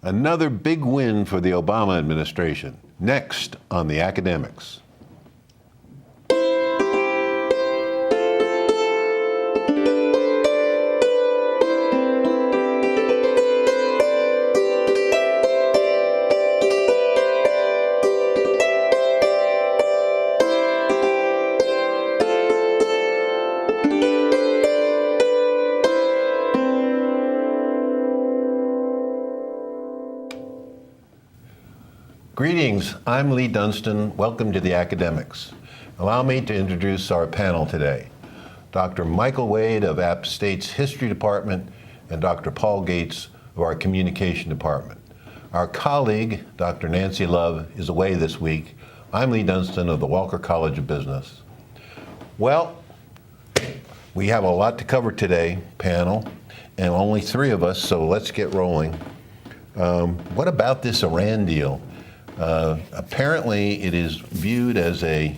Another big win for the Obama administration. Next on the Academics. Greetings, I'm Lee Dunstan. Welcome to the Academics. Allow me to introduce our panel today. Dr. Michael Wade of App State's History Department and Dr. Paul Gates of our Communication Department. Our colleague, Dr. Nancy Love, is away this week. I'm Lee Dunstan of the Walker College of Business. Well, we have a lot to cover today, panel, and only three of us, so let's get rolling. What about this Iran deal? Apparently, it is viewed as a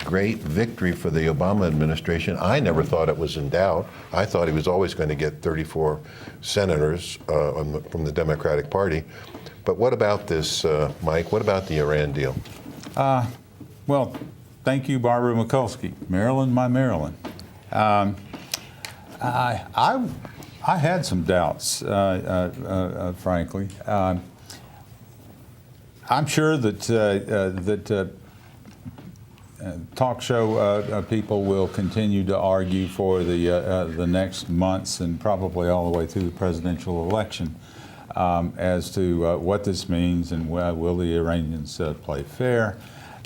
great victory for the Obama administration. I never thought it was in doubt. I thought he was always going to get 34 senators from the Democratic Party. But what about this, Mike? What about the Iran deal? Well, thank you, Barbara Mikulski. Maryland, my Maryland. I had some doubts, frankly. I'm sure that talk show people will continue to argue for the next months and probably all the way through the presidential election as to what this means and will the Iranians play fair.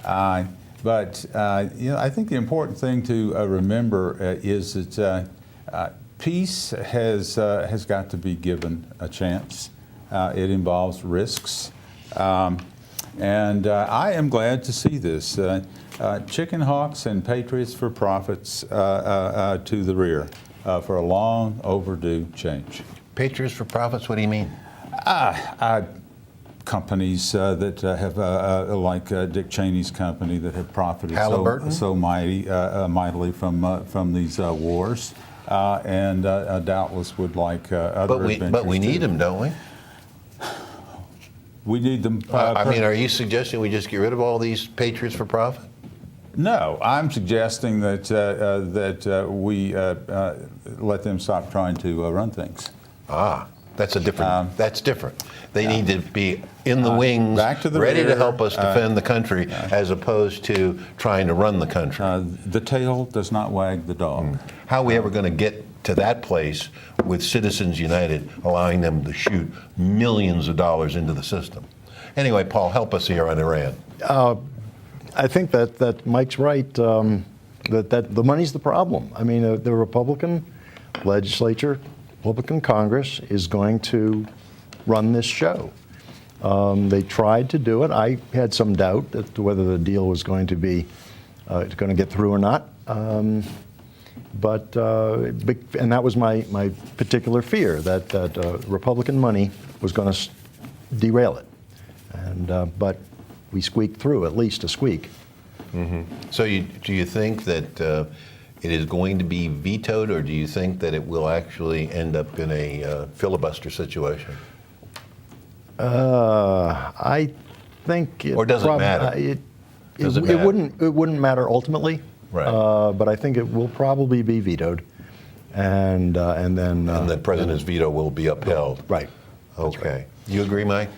But I think the important thing to remember is that peace has got to be given a chance. It involves risks. And I am glad to see this. Chicken hawks and patriots for profits to the rear for a long overdue change. Patriots for profits, what do you mean? Companies that have, like Dick Cheney's company, that have profited so mightily from these wars, and doubtless would like other adventures. But we need them, don't we? We need them. Are you suggesting we just get rid of all these patriots for profit? No, I'm suggesting that we let them stop trying to run things. That's different. They need to be in the wings, ready to help us defend the country, as opposed to trying to run the country. The tail does not wag the dog. How are we ever going to get to that place with Citizens United, allowing them to shoot millions of dollars into the system? Anyway, Paul, help us here on Iran. I think that Mike's right, that the money's the problem. I mean, the Republican legislature, Republican Congress is going to run this show. They tried to do it. I had some doubt as to whether the deal was going to be going to get through or not. And that was my particular fear, that Republican money was going to derail it. But we squeaked through, at least a squeak. Mm-hmm. So do you think that it is going to be vetoed, or do you think that it will actually end up in a filibuster situation? I think it. Or does it matter? It wouldn't matter ultimately. Right. But I think it will probably be vetoed, and then the president's veto will be upheld. Right. Okay. Right. You agree, Mike?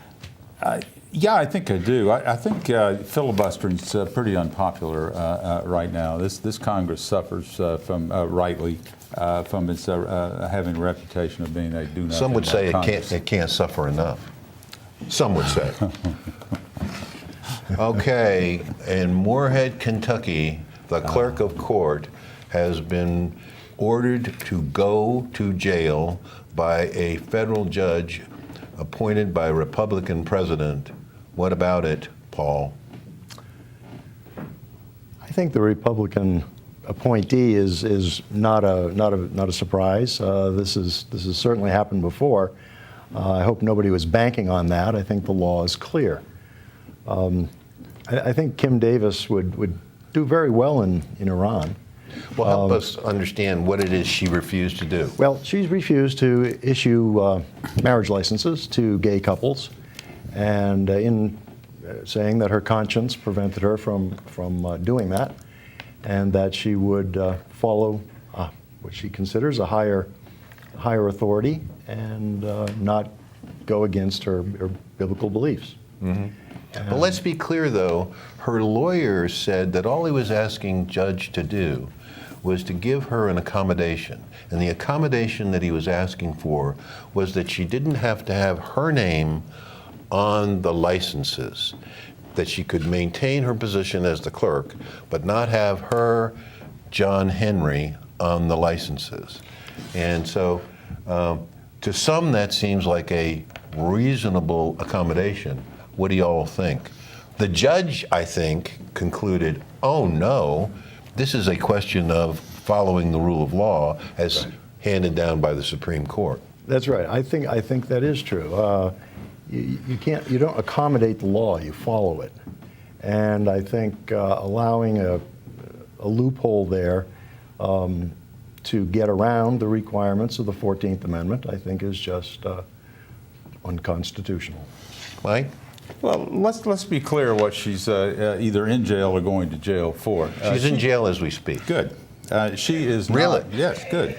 Yeah, I think I do. I think filibustering's pretty unpopular right now. This Congress suffers from rightly from its having a reputation of being a do nothing. Some would say Congress. it can't suffer enough. Some would say. Okay, in Moorhead, Kentucky, the clerk of court has been ordered to go to jail by a federal judge appointed by a Republican president. What about it, Paul? I think the Republican appointee is not a surprise. This has certainly happened before. I hope nobody was banking on that. I think the law is clear. I think Kim Davis would do very well in Iran. Well, help us understand what it is she refused to do. Well, she's refused to issue marriage licenses to gay couples, and in saying that her conscience prevented her from doing that, and that she would follow what she considers a higher authority and not go against her biblical beliefs. But let's be clear, though, her lawyer said that all he was asking Judge to do was to give her an accommodation. And the accommodation that he was asking for was that she didn't have to have her name on the licenses, that she could maintain her position as the clerk, but not have her, John Henry, on the licenses. And so to some that seems like a reasonable accommodation. What do you all think? The judge, I think, concluded, oh no, this is a question of following the rule of law as handed down by the Supreme Court. That's right. I think that is true. You don't accommodate the law, you follow it. And I think allowing a loophole there to get around the requirements of the 14th Amendment, I think is just unconstitutional. Mike? Well, let's be clear what she's either in jail or going to jail for. She's in jail as we speak. Good. She is Really? not. Yes, good.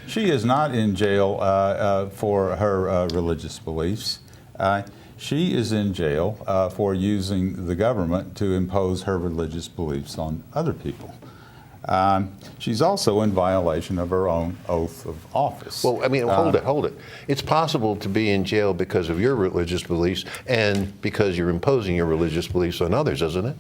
She is not in jail for her religious beliefs. She is in jail for using the government to impose her religious beliefs on other people. She's also in violation of her own oath of office. Well, I mean, hold it. It's possible to be in jail because of your religious beliefs and because you're imposing your religious beliefs on others, isn't it?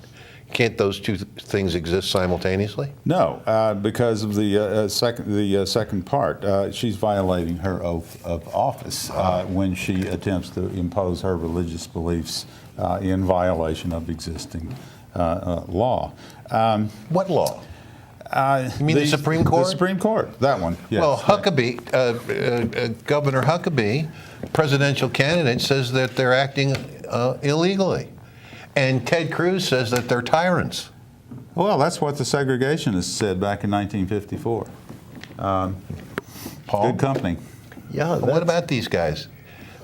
Can't those two things exist simultaneously? No, because of the second part. She's violating her oath of office when she attempts to impose her religious beliefs in violation of existing law. What law? You mean the Supreme Court? The Supreme Court, that one. Yes. Well, Huckabee, Governor Huckabee, presidential candidate, says that they're acting illegally. And Ted Cruz says that they're tyrants. Well, that's what the segregationists said back in 1954. Paul? Good company. Yeah. What about these guys?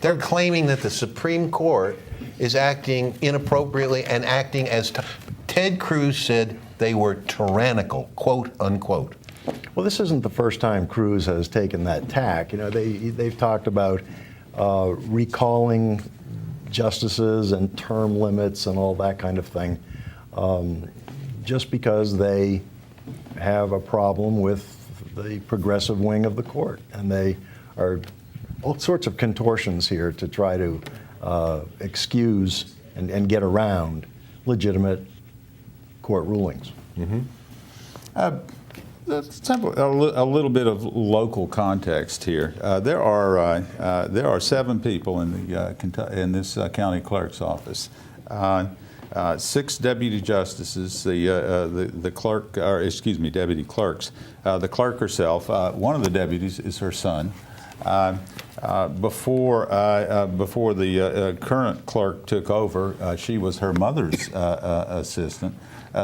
They're claiming that the Supreme Court is acting inappropriately and acting as Ted Cruz said they were tyrannical, quote unquote. Well, this isn't the first time Cruz has taken that tack. You know, they've talked about recalling justices and term limits and all that kind of thing, just because they have a problem with the progressive wing of the court. And they are all sorts of contortions here to try to excuse and get around legitimate court rulings. Mm-hmm. Let's have a little bit of local context here. There are 7 people in this county clerk's office. 6 deputy justices, the clerk, or excuse me, deputy clerks. The clerk herself. One of the deputies is her son. Before the current clerk took over, she was her mother's assistant.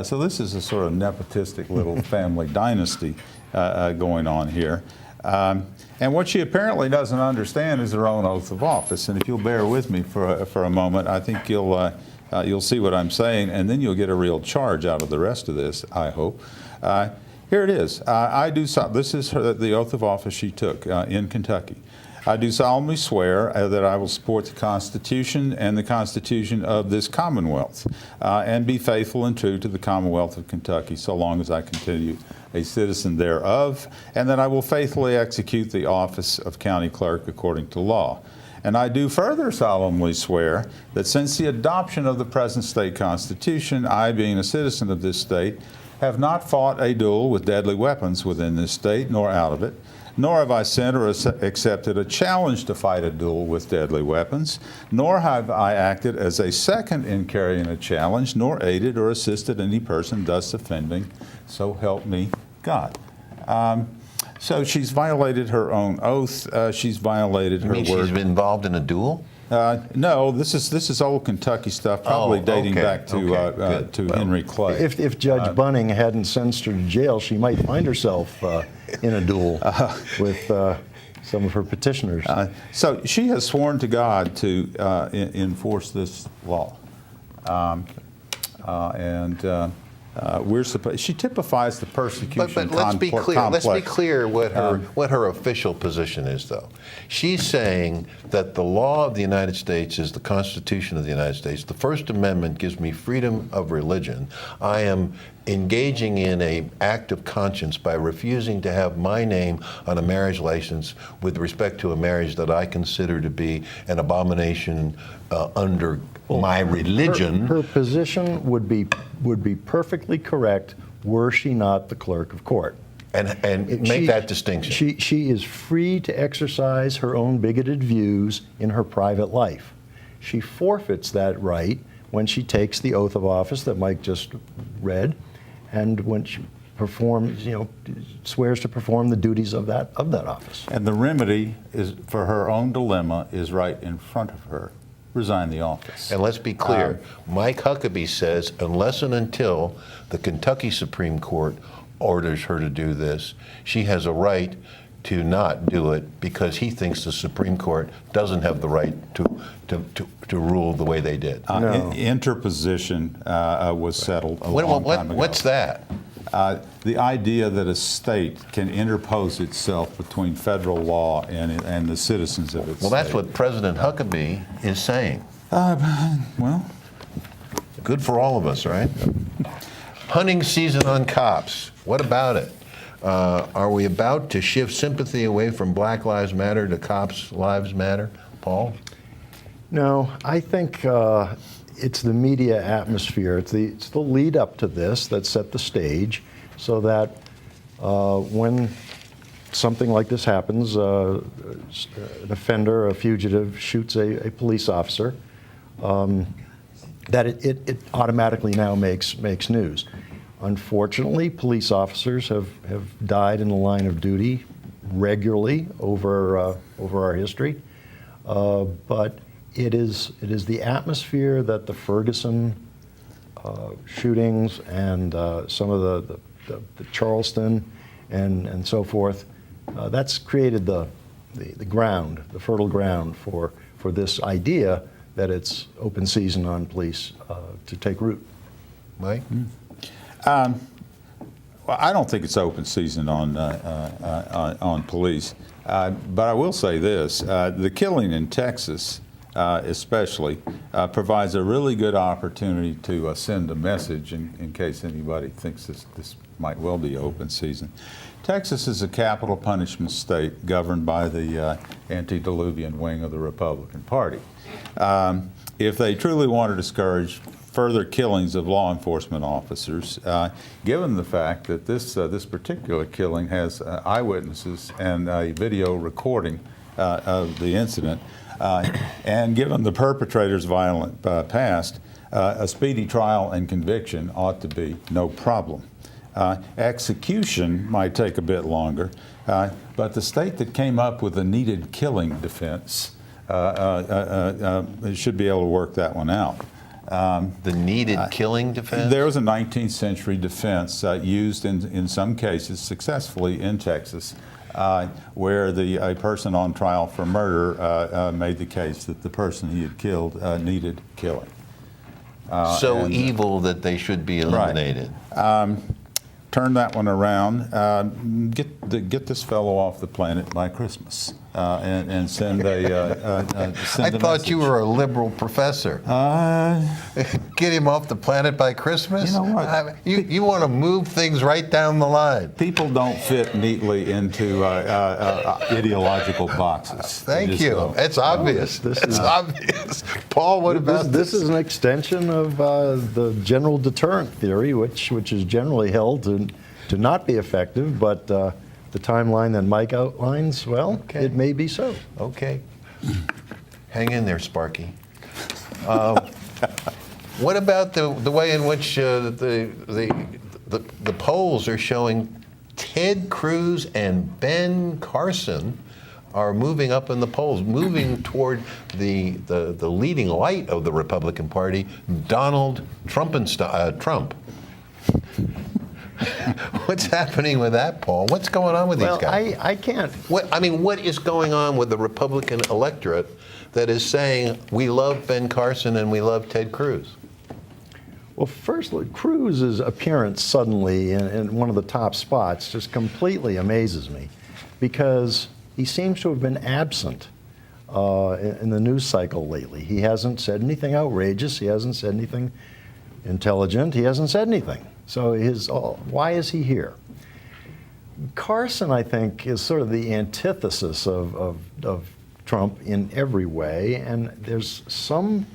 So this is a sort of nepotistic little family dynasty going on here. And what she apparently doesn't understand is her own oath of office. And if you'll bear with me for a moment, I think you'll see what I'm saying, and then you'll get a real charge out of the rest of this, I hope. Here it is. This is the oath of office she took in Kentucky. I do solemnly swear that I will support the Constitution and the Constitution of this Commonwealth and be faithful and true to the Commonwealth of Kentucky so long as I continue a citizen thereof, and that I will faithfully execute the office of county clerk according to law. And I do further solemnly swear that since the adoption of the present state constitution, I, being a citizen of this state, have not fought a duel with deadly weapons within this state nor out of it, nor have I sent or accepted a challenge to fight a duel with deadly weapons, nor have I acted as a second in carrying a challenge, nor aided or assisted any person thus offending, so help me God. So she's violated her own oath. She's violated her word. She's been involved in a duel? No, this is old Kentucky stuff, probably dating back to Henry Clay. If Judge Bunning hadn't sentenced her to jail, she might find herself in a duel with some of her petitioners. So she has sworn to God to enforce this law. We're supposed. She typifies the persecution. But let's be clear. Complex. Let's be clear what her official position is, though. She's saying that the law of the United States is the Constitution of the United States. The First Amendment gives me freedom of religion. I am engaging in an act of conscience by refusing to have my name on a marriage license with respect to a marriage that I consider to be an abomination under my religion. Her position would be perfectly correct were she not the clerk of court. And make that distinction. She is free to exercise her own bigoted views in her private life. She forfeits that right when she takes the oath of office that Mike just read, and when she performs, swears to perform the duties of that office. And the remedy is for her own dilemma is right in front of her. Resign the office. And let's be clear, Mike Huckabee says unless and until the Kentucky Supreme Court orders her to do this, she has a right to not do it because he thinks the Supreme Court doesn't have the right to rule the way they did. No. Interposition was settled a long time ago. What's that? The idea that a state can interpose itself between federal law and the citizens of its Well, that's what President Huckabee is saying. Well, good for all of us, right? Hunting season on cops. What about it? Are we about to shift sympathy away from Black Lives Matter to Cops Lives Matter? Paul? No, I think it's the media atmosphere. It's the lead up to this that set the stage so that when something like this happens, an offender, a fugitive, shoots a police officer, that it automatically now makes news. Unfortunately, police officers have died in the line of duty regularly over our history, but it is the atmosphere that the Ferguson shootings and some of the Charleston and so forth, that's created the ground, the fertile ground for this idea that it's open season on police to take root. Mike? well, I don't think it's open season on police, but I will say this: the killing in Texas, especially, provides a really good opportunity to send a message in case anybody thinks this might well be open season. Texas is a capital punishment state governed by the antediluvian wing of the Republican Party. If they truly want to discourage further killings of law enforcement officers, given the fact that this particular killing has eyewitnesses and a video recording of the incident, and given the perpetrator's violent past, a speedy trial and conviction ought to be no problem. Execution might take a bit longer, but the state that came up with a needed killing defense should be able to work that one out. The needed killing defense? There was a 19th century defense used in some cases successfully in Texas, where a person on trial for murder made the case that the person he had killed needed killing. Evil that they should be eliminated. Right. Turn that one around. Get this fellow off the planet by Christmas, and send a I thought you were a liberal professor. Get him off the planet by Christmas? You know what? You want to move things right down the line. People don't fit neatly into ideological boxes. Thank you. It's obvious. It's obvious. Paul, what about this? This is an extension of the general deterrent theory, which is generally held to not be effective, but the timeline that Mike outlines, well, Okay. It may be so. Okay. Hang in there, Sparky. What about the way in which the polls are showing Ted Cruz and Ben Carson are moving up in the polls, moving toward the leading light of the Republican Party, Donald Trump. What's happening with that, Paul? What's going on with these Well, guys? I can't. What is going on with the Republican electorate that is saying we love Ben Carson and we love Ted Cruz? Well, first, Cruz's appearance suddenly in one of the top spots just completely amazes me, because he seems to have been absent in the news cycle lately. He hasn't said anything outrageous. He hasn't said anything intelligent. He hasn't said anything. So why is he here? Carson, I think, is sort of the antithesis of Trump in every way, and there's some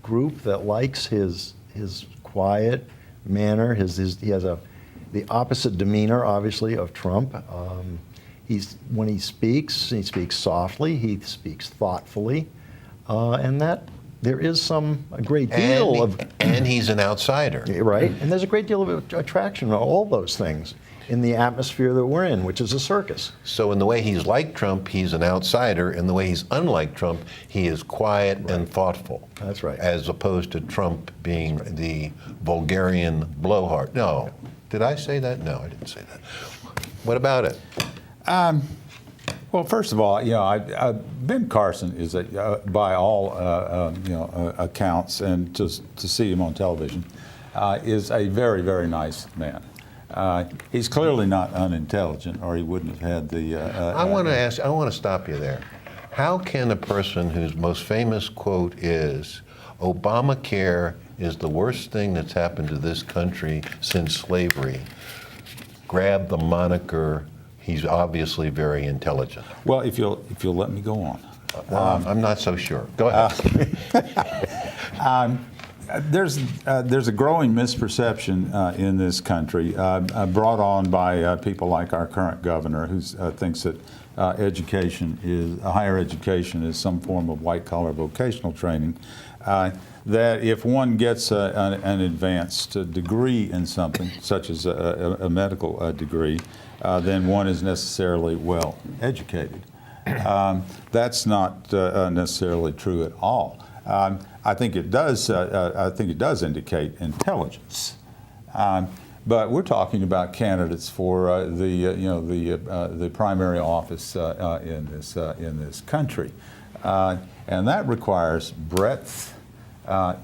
group that likes his quiet manner. He has the opposite demeanor, obviously, of Trump. When he speaks softly. He speaks thoughtfully, and that there is a great deal of. And he's an outsider, right? And there's a great deal of attraction to all those things in the atmosphere that we're in, which is a circus. So in the way he's like Trump, he's an outsider. In the way he's unlike Trump, he is quiet and thoughtful. That's right. As opposed to Trump being the vulgarian blowhard. No. Did I say that? No, I didn't say that. What about it? Well, first of all, Ben Carson is, by all accounts, and just to see him on television, is a very, very nice man. He's clearly not unintelligent, or he wouldn't have had the. I want to stop you there. How can a person whose most famous quote is, "Obamacare is the worst thing that's happened to this country since slavery," grab the moniker, he's obviously very intelligent? Well, if you'll let me go on. I'm not so sure. Go ahead. There's a growing misperception in this country, brought on by people like our current governor, who thinks that higher education is some form of white-collar vocational training. That if one gets an advanced degree in something, such as a medical degree, then one is necessarily well educated. That's not necessarily true at all. I think it does. I think it does indicate intelligence, but we're talking about candidates for the primary office in this country, and that requires breadth,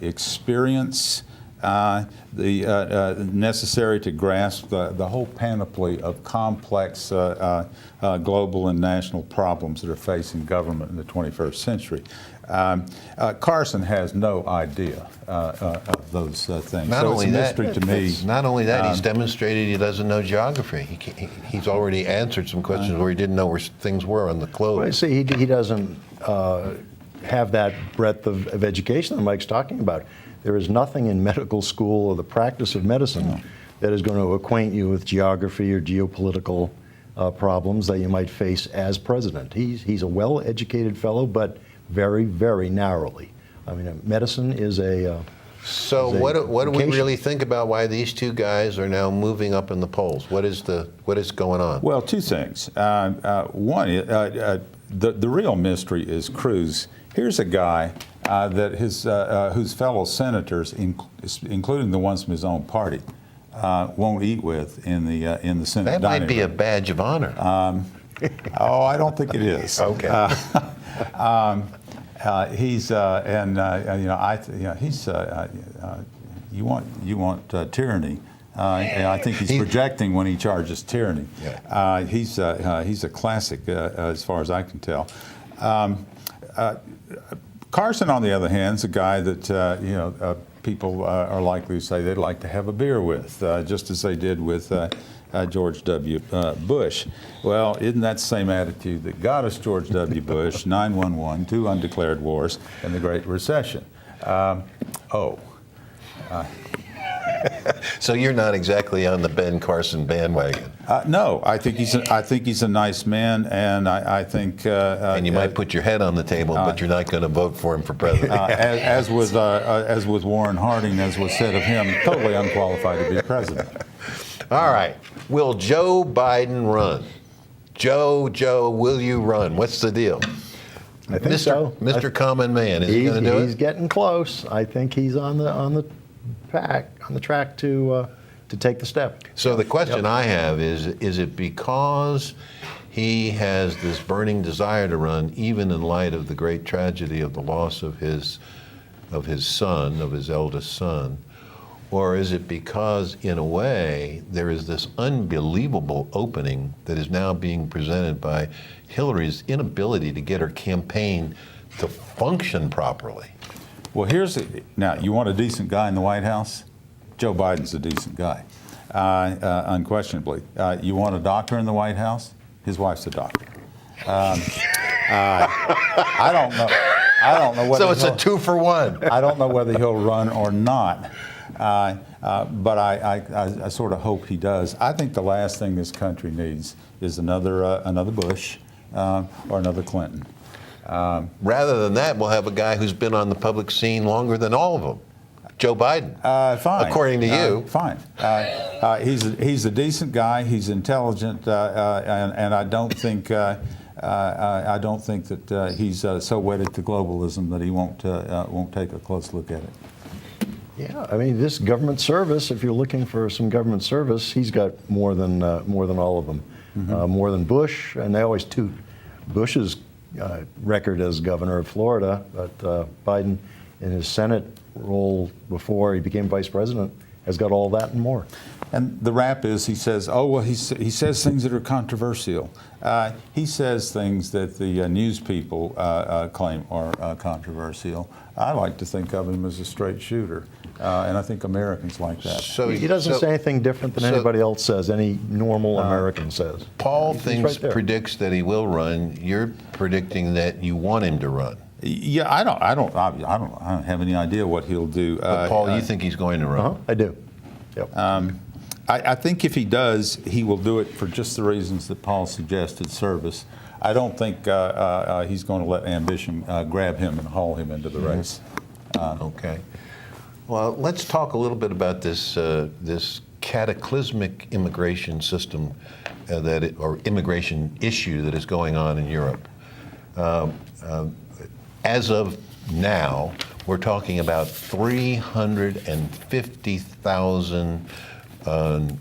experience, necessary to grasp the whole panoply of complex global and national problems that are facing government in the 21st century. Carson has no idea of those things. Not so only it's a that, mystery to me. Not only that, he's demonstrated he doesn't know geography. He's already answered some questions where he didn't know where things were on the globe. Well, see, he doesn't have that breadth of education that Mike's talking about. There is nothing in medical school or the practice of medicine that is going to acquaint you with geography or geopolitical problems that you might face as president. He's a well-educated fellow, but very, very narrowly. I mean, medicine is a. So what do we really think about why these two guys are now moving up in the polls? What is going on? Well, two things. One, the real mystery is Cruz. Here's a guy that whose fellow senators, including the ones from his own party, won't eat with in the Senate That dining might be room. a badge of honor. Oh, I don't think it is. Okay. He's you want tyranny. I think he's projecting when he charges tyranny. Yeah. He's a classic as far as I can tell. Carson, on the other hand, is a guy that people are likely to say they'd like to have a beer with, just as they did with George W. Bush. Well, isn't that the same attitude that got us George W. Bush, 9/11, 2 undeclared wars, and the Great Recession? So you're not exactly on the Ben Carson bandwagon. No, I think he's a nice man, and I think. And you might put your head on the table, but you're not going to vote for him for president. as with Warren Harding, as was said of him, totally unqualified to be president. All right. Will Joe Biden run? Joe, will you run? What's the deal? I think so. Mr. Common Man, is he going to do it? He's getting close. I think he's on the track to to take the step. So the question I have is it because he has this burning desire to run, even in light of the great tragedy of the loss of his son, of his eldest son, or is it because, in a way, there is this unbelievable opening that is now being presented by Hillary's inability to get her campaign to function properly? Well, now, you want a decent guy in the White House? Joe Biden's a decent guy, unquestionably. You want a doctor in the White House? His wife's a doctor. I don't know. Whether So it's a 2-for-1. I don't know whether he'll run or not, but I sort of hope he does. I think the last thing this country needs is another Bush or another Clinton. Rather than that, we'll have a guy who's been on the public scene longer than all of them, Joe Biden. Fine. According to you. Fine. He's a decent guy. He's intelligent, and I don't think that he's so wedded to globalism that he won't take a close look at it. Yeah, I mean, this government service, if you're looking for some government service, he's got more than all of them. More than Bush, and they always toot Bush's record as governor of Florida, but Biden, in his Senate role before he became vice president, has got all that and more. And the rap is he says, oh, well, he says things that are controversial. He says things that the news people claim are controversial. I like to think of him as a straight shooter, and I think Americans like that. So He doesn't say anything different than anybody else says, any normal American says. Paul He's right predicts that he will run. You're predicting that you want him to run. Yeah, I don't have any idea what he'll do. But Paul, you think he's going to run? I do. Yep. I think if he does, he will do it for just the reasons that Paul suggested, service. I don't think he's going to let ambition grab him and haul him into the race. Okay. Well, let's talk a little bit about this this cataclysmic immigration system or immigration issue that is going on in Europe. As of now, we're talking about 350,000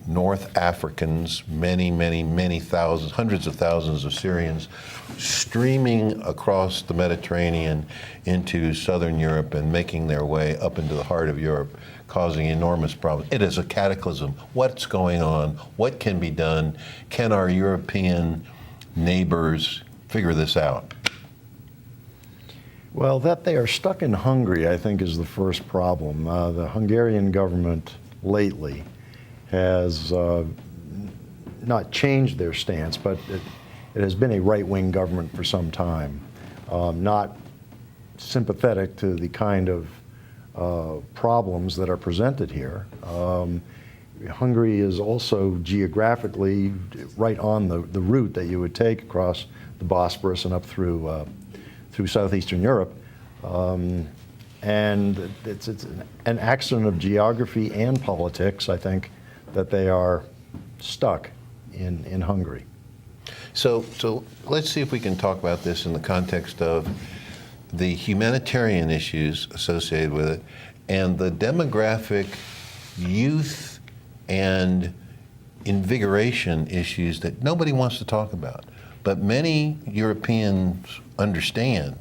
North Africans, many thousands, hundreds of thousands of Syrians streaming across the Mediterranean into southern Europe and making their way up into the heart of Europe, causing enormous problems. It is a cataclysm. What's going on? What can be done? Can our European neighbors figure this out? Well, that they are stuck in Hungary, I think, is the first problem. The Hungarian government lately has not changed their stance, but it has been a right-wing government for some time, not sympathetic to the kind of problems that are presented here. Hungary is also geographically right on the route that you would take across the Bosporus and up through southeastern Europe. And it's an accident of geography and politics, I think, that they are stuck in Hungary. So let's see if we can talk about this in the context of the humanitarian issues associated with it and the demographic, youth, and invigoration issues that nobody wants to talk about. But many Europeans understand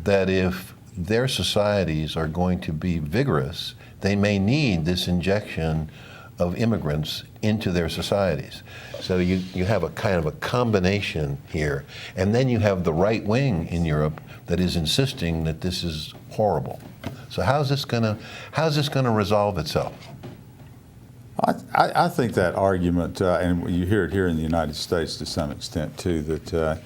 that if their societies are going to be vigorous, they may need this injection of immigrants into their societies. So you have a kind of a combination here. And then you have the right wing in Europe that is insisting that this is horrible. So how's this gonna resolve itself? I think that argument, and you hear it here in the United States to some extent too, that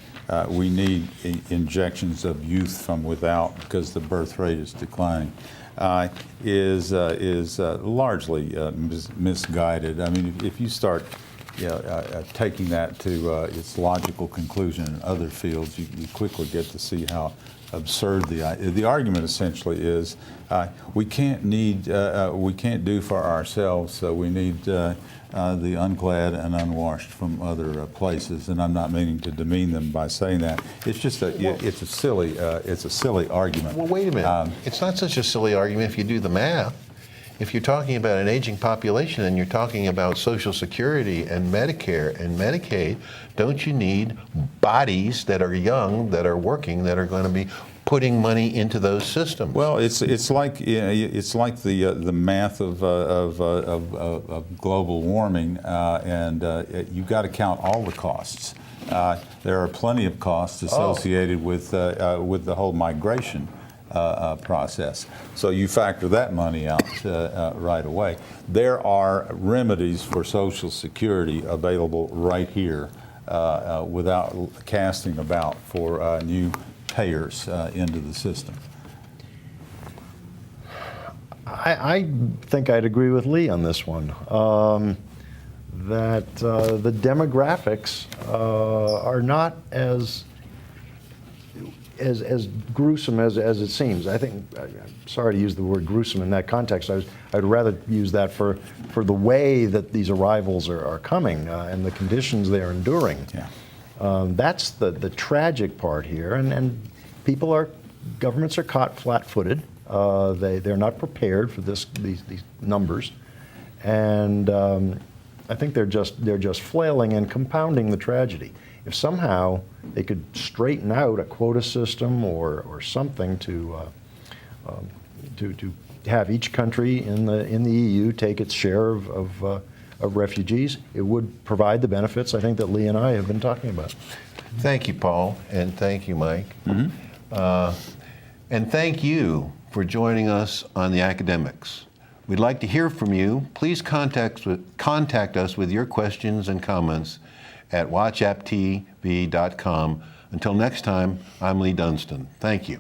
we need injections of youth from without because the birth rate is declining, is largely misguided. I mean, if you start taking that to its logical conclusion in other fields, you quickly get to see how absurd the argument essentially is. We can't do for ourselves, so we need the unclad and unwashed from other places. And I'm not meaning to demean them by saying that. It's just it's a silly argument. Well, wait a minute. It's not such a silly argument if you do the math. if you're talking about an aging population and you're talking about Social Security and Medicare and Medicaid, don't you need bodies that are young, that are working, that are going to be putting money into those systems? Well, it's like the math of global warming, and you've got to count all the costs. There are plenty of costs associated with the whole migration process. So you factor that money out right away. There are remedies for Social Security available right here without casting about for new payers into the system. I think I'd agree with Lee on this one. That the demographics are not as gruesome as it seems. I think, I'm sorry to use the word gruesome in that context. I'd rather use that for the way that these arrivals are coming and the conditions they're enduring. Yeah. That's the tragic part here, and governments are caught flat-footed. They're not prepared for these numbers, and I think they're just flailing and compounding the tragedy. If somehow they could straighten out a quota system or something to have each country in the EU take its share of refugees, it would provide the benefits I think that Lee and I have been talking about. Thank you, Paul, and thank you, Mike. And thank you for joining us on the Academics. We'd like to hear from you. Please contact us with your questions and comments at watchapptv.com. Until next time, I'm Lee Dunstan. Thank you.